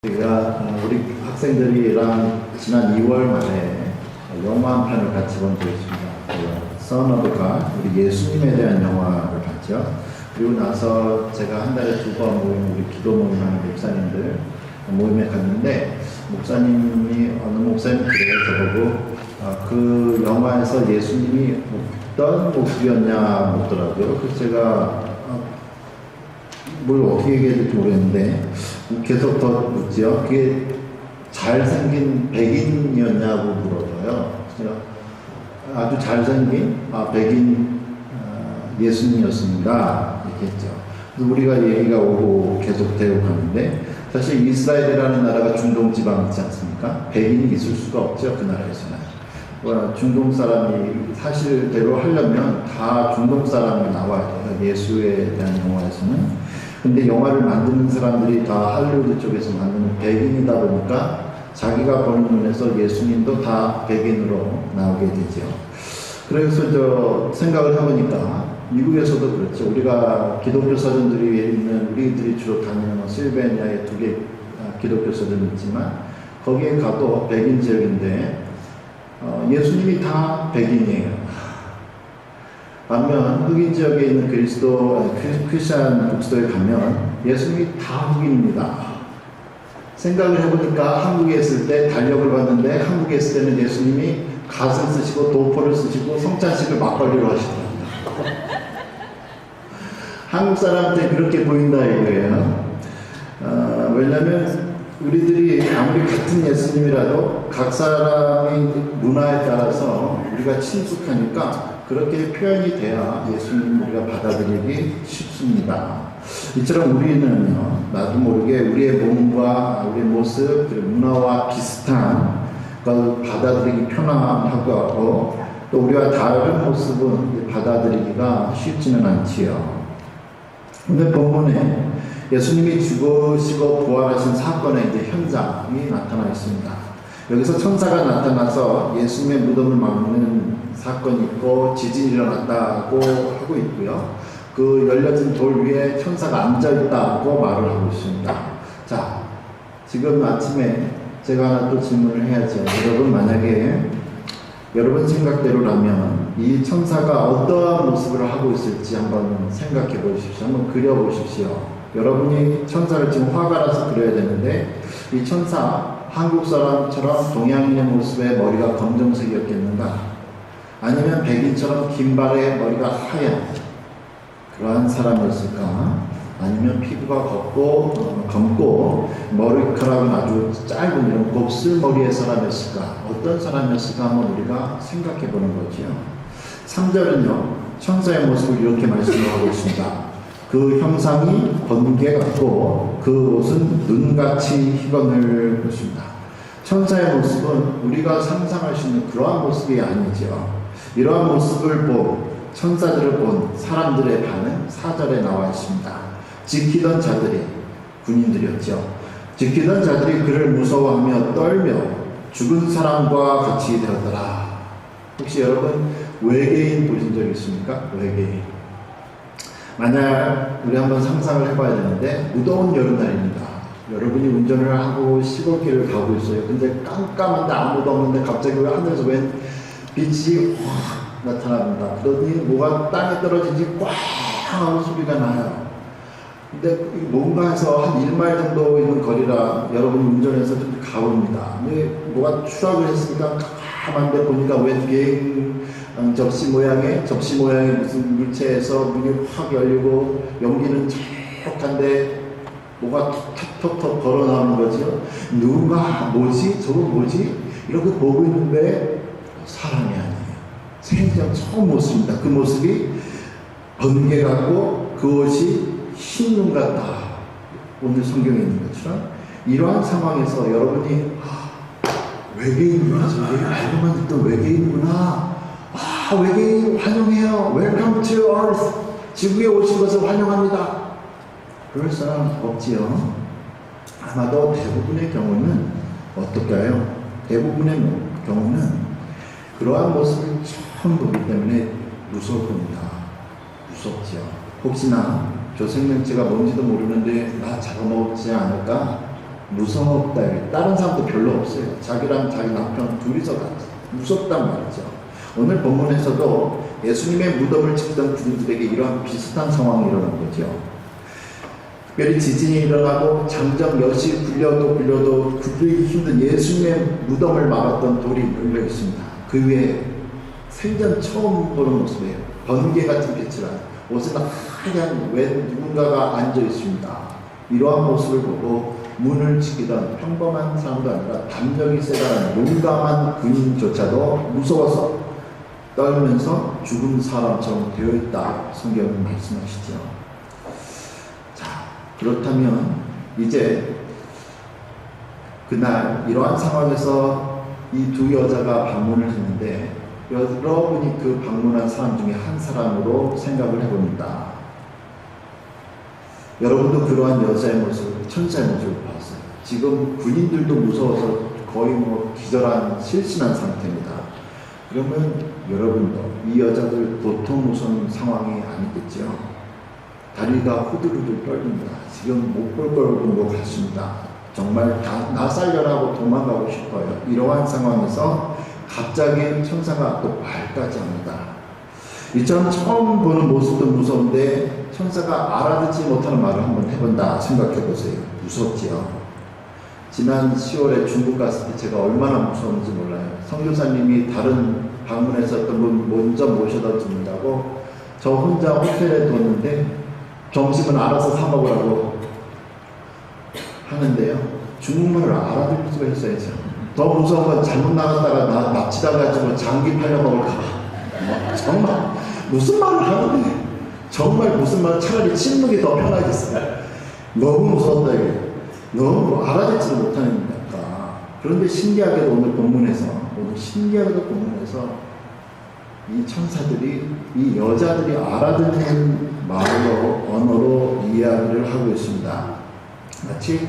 우리가 우리 학생들이랑 지난 2월 말에 영화 한 편을 같이 본 적이 있습니다. Son of God, 우리 예수님에 대한 영화를 봤죠. 그리고 나서 제가 한 달에 2번 모임, 우리 기도 모임하는 목사님들 모임에 갔는데, 목사님이 어느 목사님이 그래서 저보고 그 영화에서 예수님이 어떤 모습이었냐 묻더라고요. 그래서 제가 뭘 어떻게 얘기해야 될지 모르겠는데 계속 더 묻지요. 그게 잘생긴 백인이었냐고 물어봐요. 제가 아주 잘생긴 백인 예수님이었습니다. 이렇게 했죠. 그래서 우리가 얘기가 오고 계속 되고 가는데, 사실 이스라엘이라는 나라가 중동 지방 있지 않습니까? 백인이 있을 수가 없죠. 그 나라에서는. 중동 사람이 사실대로 하려면 다 중동 사람이 나와야 돼요. 예수에 대한 영화에서는. 근데 영화를 만드는 사람들이 다 할리우드 쪽에서 만드는 백인이다 보니까 자기가 보는 눈에서 예수님도 다 백인으로 나오게 되죠. 그래서 저 생각을 해보니까 미국에서도 그렇죠. 우리가 기독교 서점들이 있는, 우리들이 주로 다니는 실베니아에 2개 기독교 서점이 있지만 거기에 가도 백인 지역인데 예수님이 다 백인이에요. 반면 흑인 지역에 있는 크리스찬 북스토에 가면 예수님이 다 흑인입니다. 생각을 해보니까 한국에 있을 때 달력을 봤는데, 한국에 있을 때는 예수님이 갓을 쓰시고 도포를 쓰시고 성찬식을 막걸리로 하시더라고요. 한국 사람한테 그렇게 보인다 이거예요. 왜냐하면 우리들이 아무리 같은 예수님이라도 각 사람의 문화에 따라서 우리가 친숙하니까 그렇게 표현이 돼야 예수님 우리가 받아들이기 쉽습니다. 이처럼 우리는요, 나도 모르게 우리의 몸과 우리의 모습, 그리고 문화와 비슷한 걸 받아들이기 편안하고, 또 우리와 다른 모습은 받아들이기가 쉽지는 않지요. 근데 본문에 예수님이 죽으시고 부활하신 사건의 이제 현장이 나타나 있습니다. 여기서 천사가 나타나서 예수님의 무덤을 막는 사건이 있고, 지진이 일어났다고 하고 있고요. 그 열려진 돌 위에 천사가 앉아있다고 말을 하고 있습니다. 자, 지금 아침에 제가 하나 또 질문을 해야죠. 여러분, 만약에 여러분 생각대로라면 이 천사가 어떠한 모습을 하고 있을지 한번 생각해 보십시오. 한번 그려 보십시오. 여러분이 천사를 지금 화가 나서 그려야 되는데, 이 천사 한국 사람처럼 동양인의 모습에 머리가 검정색이었겠는가? 아니면 백인처럼 긴 발에 머리가 하얀 그러한 사람이었을까? 아니면 피부가 검고 머리카락은 아주 짧은 이런 곱슬머리의 사람이었을까? 어떤 사람이었을까 한번 우리가 생각해 보는 거죠. 3절은요, 천사의 모습을 이렇게 말씀을 하고 있습니다. 그 형상이 번개 같고 그 옷은 눈같이 희건을 것입니다. 천사의 모습은 우리가 상상할 수 있는 그러한 모습이 아니죠. 이러한 모습을 본, 천사들을 본 사람들의 반응 4절에 나와 있습니다. 지키던 자들이, 군인들이었죠. 지키던 자들이 그를 무서워하며 떨며 죽은 사람과 같이 되었더라. 혹시 여러분 외계인 보신 적 있습니까? 외계인. 만약 우리 한번 상상을 해봐야 되는데, 무더운 여름날입니다. 여러분이 운전을 하고 시골길을 가고 있어요. 근데 깜깜한데 아무도 없는데 갑자기 하늘에서 웬 빛이 확 나타납니다. 그러더니 뭐가 땅에 떨어지지 꽝 하는 소리가 나요. 근데 뭔가 해서 한 1마일 정도 있는 거리라 여러분이 운전해서 좀 가봅니다. 근데 뭐가 추락을 했으니까 가만데 보니까 웬 비행 접시 모양의 무슨 물체에서 문이 확 열리고 연기는 촉촉한데 뭐가 톡톡톡 걸어 나오는 거죠. 누군가 뭐지? 저건 뭐지? 이렇게 보고 있는데 사람이 아니에요. 생전 처음 모습입니다. 그 모습이 번개 같고 그 옷이 흰 눈 같다. 오늘 성경에 있는 것처럼 이러한 상황에서 여러분이 외계인이구나, 저게 알고만 듣던 외계인이구나, 외계인 환영해요, 웰컴 투 얼스, 지구에 오신 것을 환영합니다, 그럴 사람 없지요. 아마도 대부분의 경우는 어떨까요? 대부분의 경우는 그러한 모습을 처음 보기 때문에 무서울 겁니다. 무섭죠. 혹시나 저 생명체가 뭔지도 모르는데 나 잡아먹지 않을까? 무섭다. 다른 사람도 별로 없어요. 자기랑 자기 남편 둘이서 갔지. 무섭단 말이죠. 오늘 본문에서도 예수님의 무덤을 지키던 군인들에게 이러한 비슷한 상황이 일어난 거죠. 특별히 지진이 일어나고 장정 엿이 굴려도 굴리기 힘든 예수님의 무덤을 막았던 돌이 열려 있습니다. 그 위에 생전 처음 보는 모습이에요. 번개 같은 빛이라 옷에 하얀 웬 누군가가 앉아 있습니다. 이러한 모습을 보고 문을 지키던 평범한 사람도 아니라 담력이 세다는 용감한 군인조차도 무서워서 떨면서 죽은 사람처럼 되어 있다. 성경은 말씀하시죠. 자, 그렇다면 이제 그날 이러한 상황에서 이 두 여자가 방문을 했는데 여러분이 그 방문한 사람 중에 한 사람으로 생각을 해봅니다. 여러분도 그러한 여자의 모습, 천사의 모습을 봤어요. 지금 군인들도 무서워서 거의 기절한 실신한 상태입니다. 그러면 여러분도 이 여자들 보통 무서운 상황이 아니겠죠. 다리가 후들후들 떨립니다. 지금 못 볼 걸 본 것 같습니다. 정말 나 살려라고 도망가고 싶어요. 이러한 상황에서 갑자기 천사가 또 말까지 합니다. 이처럼 처음 보는 모습도 무서운데 천사가 알아듣지 못하는 말을 한번 해본다 생각해 보세요. 무섭지요. 지난 10월에 중국 갔을 때 제가 얼마나 무서운지 몰라요. 선교사님이 다른 방문했었던 분 먼저 모셔다 준다고 저 혼자 호텔에 뒀는데 점심은 알아서 사 먹으라고 하는데요. 중국말을 알아들을 수가 있어야죠. 더 무서운 건 잘못 나갔다가 납치당가지고 장기 팔려먹을까봐. 정말 무슨 말을 하는데 정말 무슨 말 차라리 침묵이 더 편하겠어요. 너무 무서웠다 이게. 너무 알아듣지 못하는 거니까. 그런데 신기하게도 오늘 본문에서 이 천사들이 이 여자들이 알아듣는 말로 언어로 이야기를 하고 있습니다. 마치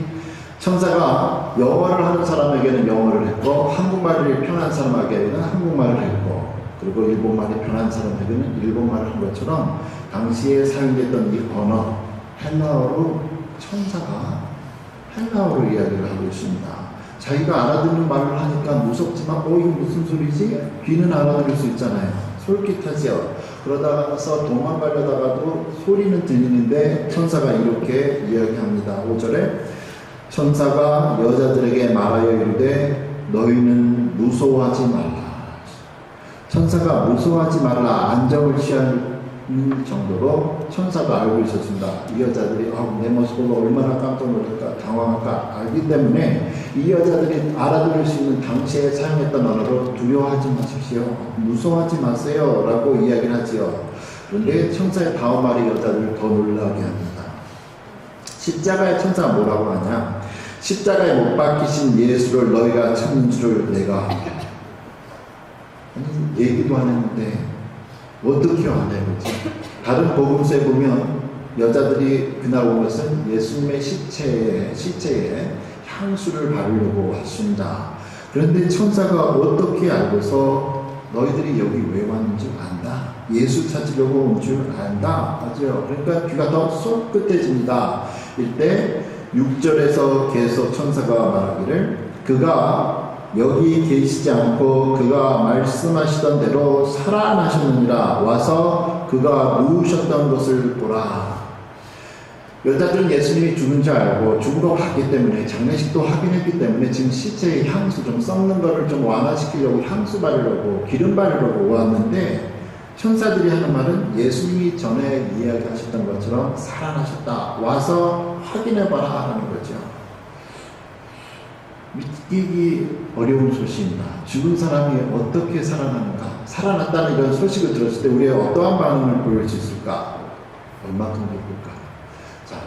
천사가 영어를 하는 사람에게는 영어를 했고 한국말이 편한 사람에게는 한국말을 했고 그리고 일본말이 편한 사람에게는 일본말을 한 것처럼 당시에 사용됐던 이 언어 헬라어로 천사가 헬라어로 이야기를 하고 있습니다. 자기가 알아듣는 말을 하니까 무섭지만 이게 무슨 소리지? 귀는 알아들을 수 있잖아요. 솔깃하죠. 그러다가서 도망가려다가도 소리는 들리는데 천사가 이렇게 이야기합니다. 5절에 천사가 여자들에게 말하여 이르되 너희는 무서워하지 말라. 천사가 무서워하지 말라 안정을 취하는 정도로 천사가 알고 있었습니다. 이 여자들이 내 모습을 얼마나 깜짝 놀랄까 당황할까 알기 때문에 이 여자들이 알아들을 수 있는 당시에 사용했던 언어로 두려워하지 마십시오. 무서워하지 마세요 라고 이야기를 하지요. 그런데 천사의 다음 말이 여자들을 더 놀라게 합니다. 십자가의 천사가 뭐라고 하냐? 십자가에 못 박히신 예수를 너희가 찾는 줄을 내가 아니, 얘기도 안 했는데 어떻게 하냐 이거지. 다른 복음서에 보면 여자들이 그날 온 것은 예수님의 시체에 향수를 바르려고 왔습니다. 그런데 천사가 어떻게 알고서 너희들이 여기 왜 왔는지 안다. 예수 찾으려고 온 줄 안다. 맞죠? 그러니까 귀가 더 쏙긋해집니다. 이때 6절에서 계속 천사가 말하기를 그가 여기 계시지 않고 그가 말씀하시던 대로 살아나셨느니라. 와서 그가 누우셨던 것을 보라. 여자들은 예수님이 죽은 줄 알고 죽으러 갔기 때문에 장례식도 하긴 했기 때문에 지금 시체의 향수 좀 썩는 거를 좀 완화시키려고 향수 바르려고 기름 바르려고 왔는데 천사들이 하는 말은 예수님이 전에 이야기하셨던 것처럼 살아나셨다. 와서 확인해봐라 하는 거죠. 믿기기 어려운 소식입니다. 죽은 사람이 어떻게 살아나는가? 살아났다는 이런 소식을 들었을 때 우리가 어떠한 반응을 보일 수 있을까? 얼마큼 기쁠까? 자,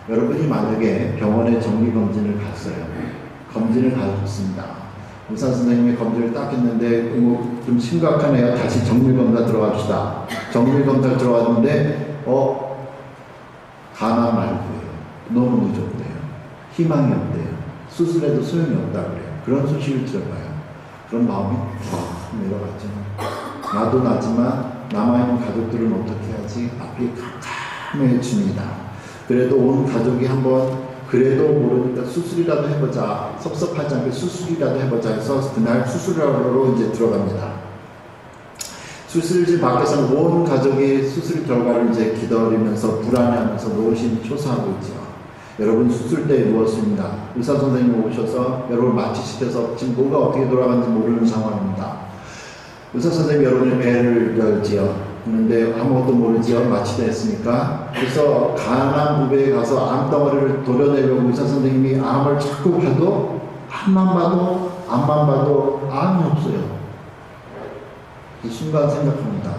여러분이 만약에 병원에 정기검진을 갔어요. 검진을 가셨습니다. 의사 선생님이 검진을 딱 했는데 좀 심각하네요. 다시 정밀검사 들어갑시다. 정밀검사 들어갔는데 가나 말고요. 너무 늦었대요. 희망이 없대요. 수술해도 소용이 없다 그래요. 그런 소식을 들어봐요. 그런 마음이 확 내려갔죠. 나도 나지만 남아있는 가족들은 어떻게 하지? 앞이 캄캄해집니다. 그래도 온 가족이 한번 그래도 모르니까 수술이라도 해보자. 섭섭하지 않게 수술이라도 해보자 해서 그날 수술하러 이제 들어갑니다. 수술실 밖에서는 온 가족이 수술 결과를 이제 기다리면서 불안해하면서 노심이 초사하고 있죠. 여러분 수술대에 누웠습니다. 의사 선생님이 오셔서 여러분 마취시켜서 지금 뭐가 어떻게 돌아가는지 모르는 상황입니다. 의사 선생님이 여러분의 배를 열지요. 그런데 아무것도 모르지요. 마취됐으니까. 그래서 가난 부배에 가서 암덩어리를 도려내려고 의사 선생님이 암을 자꾸 봐도 암만 봐도 암이 없어요. 그 순간 생각합니다.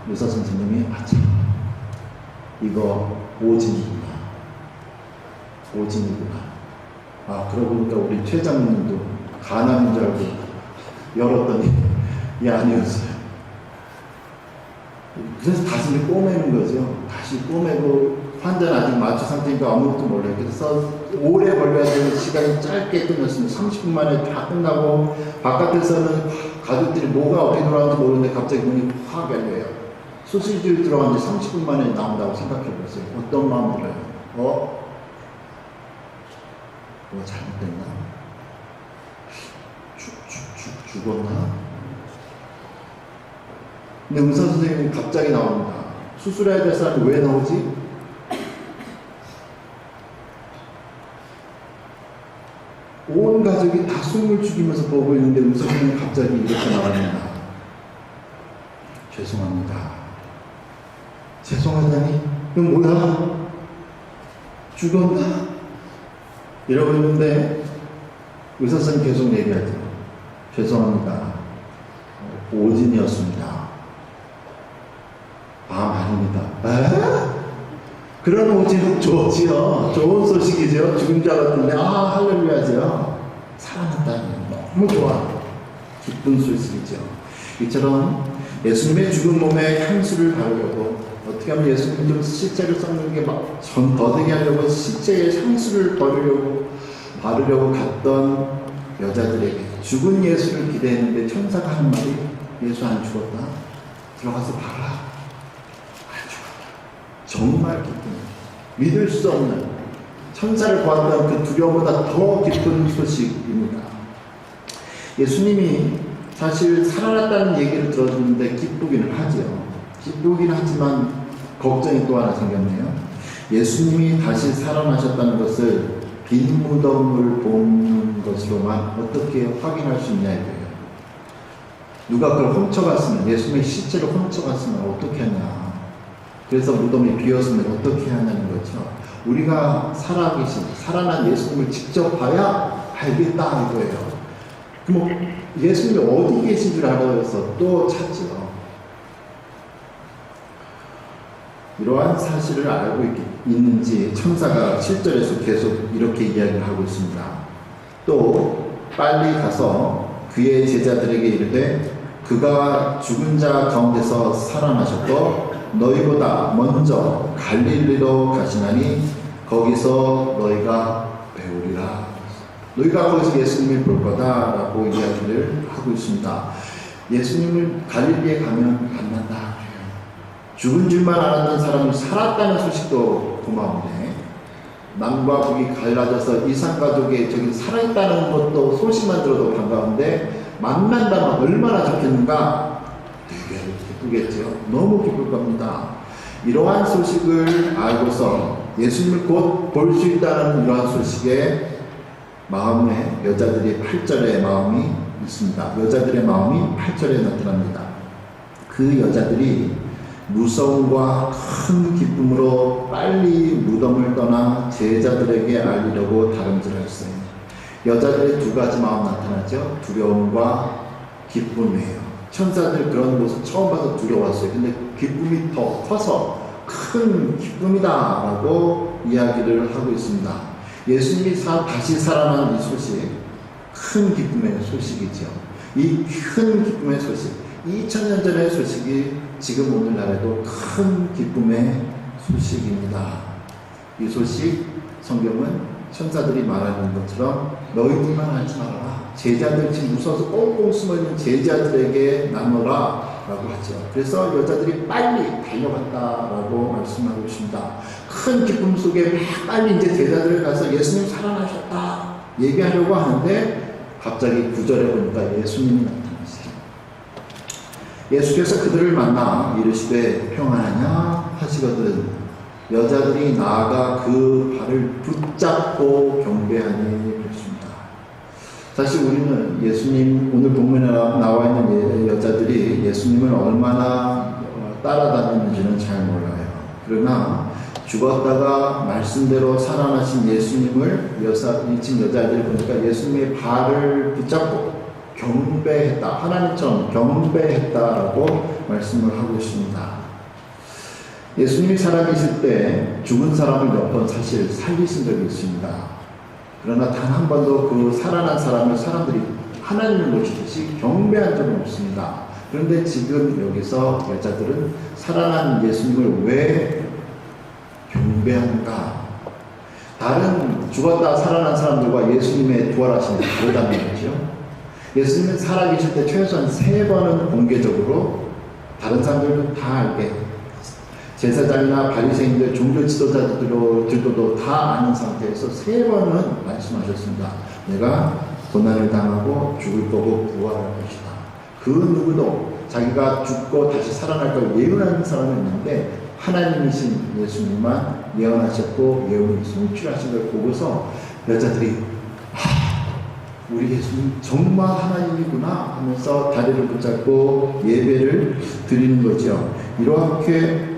의사 선생님이 아참 이거 오진이구나. 아 그러고 보니까 우리 최장님도 간암인 줄 알고 열었더니 이 아니었어요. 그래서 가슴이 꼬매는 거죠. 다시 꼬매고 환자는 아직 마취 상태니까 아무것도 몰라요. 그래서 오래 걸려야 되는 시간이 짧게 끝났습니다. 30분 만에 다 끝나고 바깥에서는 가족들이 뭐가 어떻게 돌아가는지 모르는데 갑자기 문이 확 열려요. 수술실 들어간 지 30분 만에 나온다고 생각해 보세요. 어떤 마음 들어요? 뭐 잘못됐나? 죽었나? 근데 의사 선생님이 갑자기 나옵니다. 수술해야 될 사람이 왜 나오지? 온 가족이 다 숨을 죽이면서 보고 있는데 의사 선생님이 갑자기 이렇게 나갑니다. 죄송합니다. 죄송하다니? 이건 뭐야? 죽었나? 이러고 있는데 의사 선생님 계속 얘기하죠. 죄송합니다. 오진이었습니다. 아닙니다. 그런 오진은 좋지요. 좋은 소식이죠. 죽은 줄 알았는데 할렐루야죠. 살아났다니 너무 좋아. 기쁜 소식이죠. 이처럼 예수님의 죽은 몸에 향수를 바르려고 어떻게 하면 예수님 좀 실제로 썩는 게 막 더되게 하려고 실제의 향수를 바르려고 갔던 여자들에게 죽은 예수를 기대했는데 천사가 하는 말이 예수 안 죽었다. 들어가서 봐라. 정말 기쁜, 믿을 수 없는 천사를 보았던 그 두려움보다 더 기쁜 소식입니다. 예수님이 사실 살아났다는 얘기를 들어주는데 기쁘기는 하지요. 기쁘긴 하지만 걱정이 또 하나 생겼네요. 예수님이 다시 살아나셨다는 것을 빈 무덤을 보는 것으로만 어떻게 확인할 수 있냐 이거예요. 누가 그걸 훔쳐갔으면, 예수님이 실제로 훔쳐갔으면 어떻게 하냐. 그래서 무덤이 비었으면 어떻게 하냐는 거죠. 우리가 살아난 예수님을 직접 봐야 알겠다 이거예요. 그럼 예수님이 어디 계신 줄 알아서 또 찾죠. 이러한 사실을 알고 있는지 천사가 7절에서 계속 이렇게 이야기를 하고 있습니다. 또 빨리 가서 그의 제자들에게 이르되 그가 죽은 자 가운데서 살아나셨고 너희보다 먼저 갈릴리로 가시나니 거기서 너희가 배우리라. 너희가 거기서 예수님을 볼 거다라고 이야기를 하고 있습니다. 예수님을 갈릴리에 가면 만난다. 죽은 줄만 알았던 사람이 살았다는 소식도 고마운데 남과 북이 갈라져서 이산가족의 저기 살아있다는 것도 소식만 들어도 반가운데 만난다면 얼마나 좋겠는가. 되게 기쁘겠죠. 너무 기쁠 겁니다. 이러한 소식을 알고서 예수님을 곧 볼 수 있다는 이러한 소식에 마음에 여자들이 8절의 마음이 있습니다. 여자들의 마음이 8절에 나타납니다. 그 여자들이 무서움과 큰 기쁨으로 빨리 무덤을 떠나 제자들에게 알리려고 다름질하였어요. 여자들의 두 가지 마음 나타나죠. 두려움과 기쁨이에요. 천사들 그런 모습 처음 봐서 두려웠어요. 근데 기쁨이 더 커서 큰 기쁨이다 라고 이야기를 하고 있습니다. 예수님이 다시 살아난 이 소식, 큰 기쁨의 소식이죠. 이 큰 기쁨의 소식, 2000년 전의 소식이 지금 오늘날에도 큰 기쁨의 소식입니다. 이 소식 성경은 천사들이 말하는 것처럼 너희들만 알지 말아라. 제자들 지금 무서워서 꽁꽁 숨어있는 제자들에게 나눠라 라고 하죠. 그래서 여자들이 빨리 달려갔다라고 말씀하고 있습니다. 큰 기쁨 속에 막 빨리 이제 제자들을 가서 예수님 살아나셨다 얘기하려고 하는데 갑자기 9절에 보니까 예수님이 나타나시죠. 예수께서 그들을 만나 이르시되 평안하냐 하시거든 여자들이 나아가 그 발을 붙잡고 경배하니 그랬습니다. 사실 우리는 예수님 오늘 본문에 나와 있는 여자들이 예수님을 얼마나 따라다녔는지는 잘 몰라요. 그러나 죽었다가 말씀대로 살아나신 예수님을 지금 여자들이 보니까 예수님의 발을 붙잡고 경배했다. 하나님처럼 경배했다라고 말씀을 하고 있습니다. 예수님이 살아계실 때 죽은 사람을 몇 번 사실 살리신 적이 있습니다. 그러나 단 한 번도 그 살아난 사람을 사람들이 하나님을 모시듯이 경배한 적은 없습니다. 그런데 지금 여기서 여자들은 살아난 예수님을 왜 경배하는가? 다른 죽었다 살아난 사람들과 예수님의 부활하심이 다르다는 거죠. 예수님은 살아계실 때 최소한 3번은 공개적으로 다른 사람들은 다 알게 제사장이나 바리새인들 종교 지도자들도 다 아는 상태에서 3번은 말씀하셨습니다. 내가 고난을 당하고 죽을 거고 부활할 것이다. 그 누구도 자기가 죽고 다시 살아날 걸 예언하는 사람은 있는데 하나님이신 예수님만 예언하셨고 예언이 성취하신 걸 보고서 여자들이 우리 예수님 정말 하나님이구나 하면서 다리를 붙잡고 예배를 드리는 거죠. 이렇게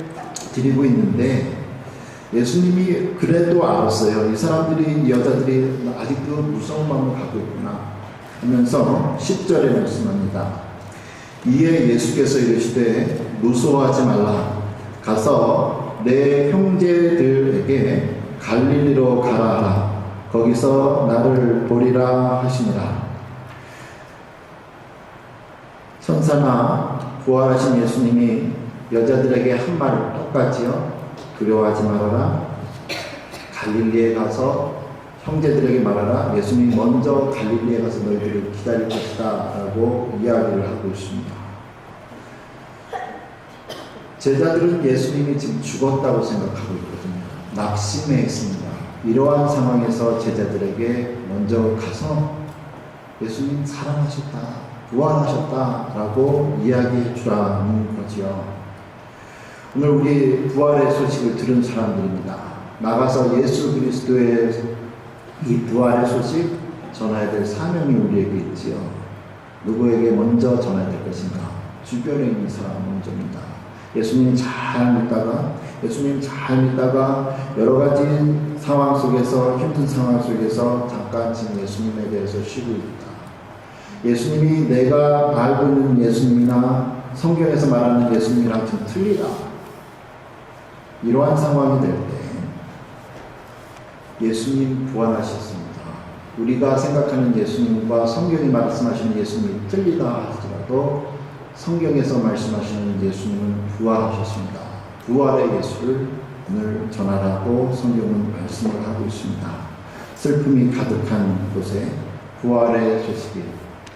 드리고 있는데 예수님이 그래도 알았어요. 이 사람들이, 이 여자들이 아직도 무서운 마음을 갖고 있구나 하면서 10절에 말씀합니다. 이에 예수께서 이르시되 무서워하지 말라. 가서 내 형제들에게 갈릴리로 가라 하라. 거기서 나를 보리라 하시니라. 천사나 부활하신 예수님이 여자들에게 한 말 똑같지요. 두려워하지 말아라. 갈릴리에 가서 형제들에게 말하라. 예수님이 먼저 갈릴리에 가서 너희들을 기다릴 것이다 라고 이야기를 하고 있습니다. 제자들은 예수님이 지금 죽었다고 생각하고 있거든요. 낙심해 있습니다. 이러한 상황에서 제자들에게 먼저 가서 예수님 살아나셨다, 부활하셨다 라고 이야기해 주라는 거지요. 오늘 우리 부활의 소식을 들은 사람들입니다. 나가서 예수 그리스도의 이 부활의 소식 전해야 될 사명이 우리에게 있지요. 누구에게 먼저 전해야 될 것인가? 주변에 있는 사람 먼저입니다. 예수님 잘 믿다가 여러 가지 상황 속에서, 힘든 상황 속에서 잠깐 지금 예수님에 대해서 쉬고 있다. 예수님이 내가 알고 있는 예수님이나 성경에서 말하는 예수님이랑 좀 틀리다. 이러한 상황이 될 때 예수님 부활하셨습니다. 우리가 생각하는 예수님과 성경이 말씀하시는 예수님이 틀리다 하더라도 성경에서 말씀하시는 예수님은 부활하셨습니다. 부활의 예수를 오늘 전하라고 성경은 말씀을 하고 있습니다. 슬픔이 가득한 곳에 부활의 소식이,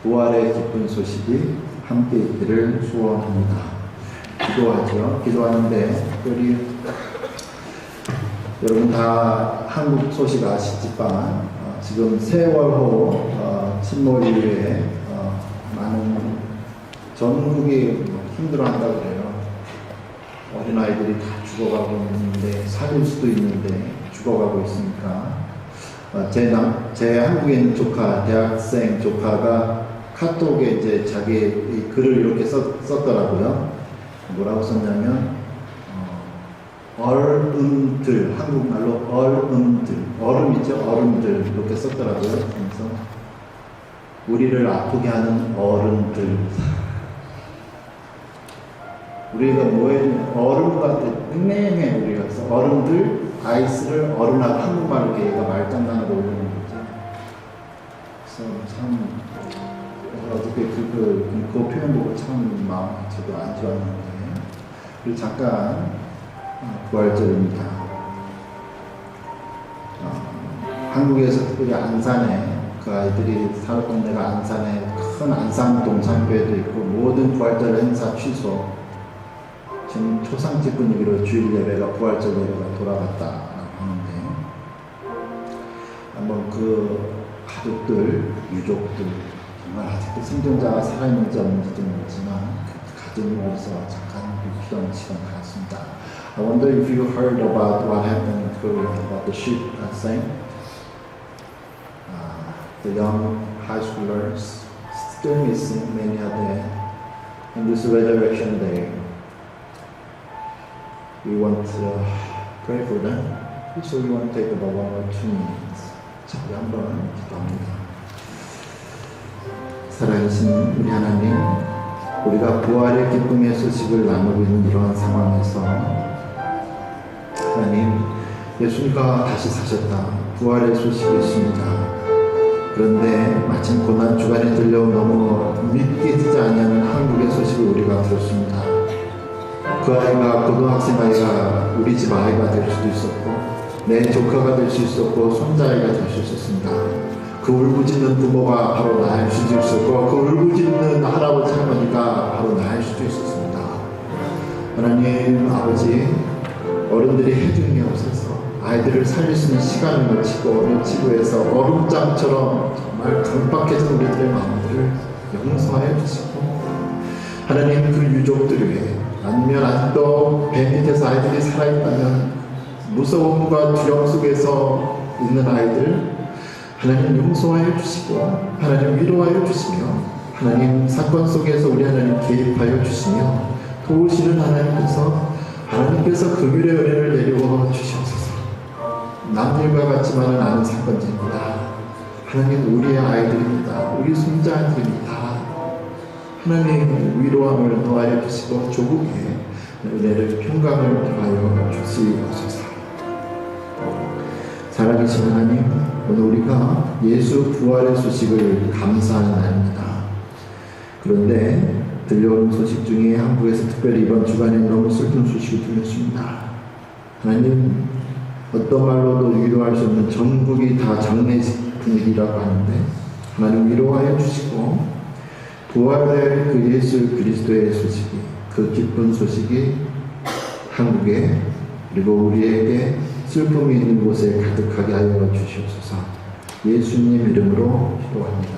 부활의 기쁜 소식이 함께 있기를 소원합니다. 기도하죠. 기도하는데 특별히 여러분 다 한국 소식 아시지만 지금 세월호 침몰 이후에 많은 전국이 힘들어한다고 그래요. 어린아이들이 다 죽어가고 있는데, 살릴 수도 있는데 죽어가고 있으니까 제 한국에 있는 조카, 대학생 조카가 카톡에 이제 자기 글을 이렇게 썼더라고요. 뭐라고 썼냐면 얼음들, 한국말로 얼음들, 얼음이죠, 얼음들 이렇게 썼더라고요. 그래서 우리를 아프게 하는 어른들. 우리가 뭐에 얼음 같은 닉네임에 우리가 써. 어른들, 아이스를 어른하고 한국말로 얘가 말장난으로 올리는 거죠. 그래서 참 어떻게 그 표현 보고 참 마음 저도 안 좋았는데. 그리고 잠깐 부활절입니다. 한국에서 특별히 안산에 그 아이들이 살았던 데가 안산에 큰 안산 동산교회도 있고 모든 부활절 행사 취소. 지금 초상집 분위기로 주일 예배가 부활절 예배가 돌아갔다라고 하는데 한번 그 가족들, 유족들 정말 아직도 생존자가 살아있는지 없는지도 모르지만 그 가족을 위해서 잠깐 기도하는 시간 갖습니다. I wonder if you heard about what happened in Korea about the ship sank. The young high schoolers still missing, many are dead. And this resurrection day, we want to pray for them. So we want to take about 1 or 2 minutes. 자, 우리 한번 기도합니다. 살아계신 우리 하나님, 우리가 부활의 기쁨의 소식을 나누고 있는 이러한 상황에서 하나님, 예수님과 다시 사셨다. 부활의 소식이 있습니다. 그런데 마침 고난 주간에 들려온 너무 믿기지 아니하는 한국의 소식을 우리가 들었습니다. 그 아이가 고등학생 아이가 우리 집 아이가 될 수도 있었고 내 조카가 될 수 있었고 손자아이가 될 수 있었습니다. 그 울부짖는 부모가 바로 나일 수도 있었고 그 울부짖는 할아버지 할머니가 바로 나일 수도 있었습니다. 하나님 아버지, 어른들이 해중이 없어서 아이들을 살릴 수 있는 시간을 놓치고 해서 얼음장처럼 정말 강박해진 우리들의 마음들을 용서하여 주시고, 하나님 그 유족들 위해, 아니면 아직도 배 밑에서 아이들이 살아있다면 무서움과 두려움 속에서 있는 아이들 하나님 용서하여 주시고 하나님 위로하여 주시며 하나님 사건 속에서 우리 하나님 개입하여 주시며 도우시는 하나님께서 긍휼의 은혜를 내려 주시옵소서. 남들과 같지만은 않은 사건입니다. 하나님 우리의 아이들입니다. 우리 손자아이들입니다. 하나님 위로함을 더하여 주시고 조국에 은혜를 평강을 더하여 주시옵소서. 살아계신 하나님, 오늘 우리가 예수 부활의 소식을 감사하는 날입니다. 그런데 들려오는 소식 중에 한국에서 특별히 이번 주간에 너무 슬픈 소식이 들렸습니다. 하나님, 어떤 말로도 위로할 수 없는 전국이 다 장례 분위기라고 하는데 하나님 위로하여 주시고 부활의 그 예수 그리스도의 소식이, 그 기쁜 소식이 한국에 그리고 우리에게 슬픔이 있는 곳에 가득하게 하여 주시옵소서. 예수님 이름으로 기도합니다.